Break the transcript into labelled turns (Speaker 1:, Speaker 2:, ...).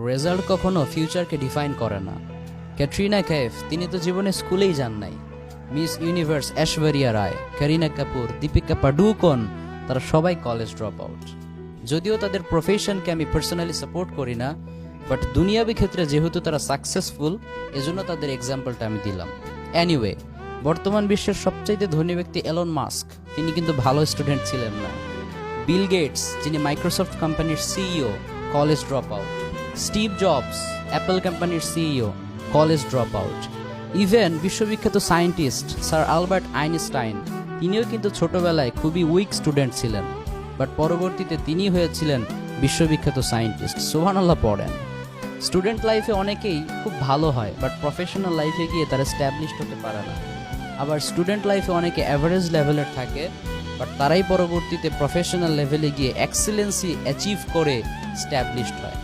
Speaker 1: Result কখনো ফিউচারকে define করে না। ক্যাটরিনা কাইফ, তিনি তো জীবনে স্কুলেই যান নাই। মিস ইউনিভার্স ঐশ্বরিয়া রায়, করিনা কাপুর, দীপিকা পাডুকোন, তারা সবাই কলেজ ড্রপ আউট। যদিও তাদের প্রফেশনকে আমি পার্সোনালি সাপোর্ট করি না, বাট দুনিয়াবি ক্ষেত্রে যেহেতু তারা সাকসেসফুল, এজন্য তাদের এক্সাম্পলটা আমি দিলাম। এনিওয়ে, বর্তমান বিশ্বের সবচাইতে ধনী ব্যক্তি এলন মাস্ক, তিনি কিন্তু ভালো স্টুডেন্ট ছিলেন না। বিল গেটস, যিনি মাইক্রোসফট কোম্পানির CEO, college drop out. Steve Jobs, Apple কোম্পানির CEO, college drop out. Even বিশ্ববিখ্যাত সায়েন্টিস্ট স্যার আলবার্ট আইনস্টাইন, তিনিও কিন্তু ছোটবেলায় খুবই উইক স্টুডেন্ট ছিলেন, বাট পরবর্তীতে তিনি হয়েছিলেন বিশ্ববিখ্যাত সায়েন্টিস্ট। সুবহানাল্লাহ পড়েন। স্টুডেন্ট লাইফে অনেকেই খুব ভালো হয়, বাট প্রফেশনাল লাইফে গিয়ে তারা এস্টাবলিশড হতে পারে না। আবার স্টুডেন্ট লাইফে অনেকে অ্যাভারেজ লেভেলের থাকে, বাট তারাই পরবর্তীতে প্রফেশনাল লেভেলে গিয়ে এক্সেলেন্সি অ্যাচিভ করে এস্টাবলিশড হয়।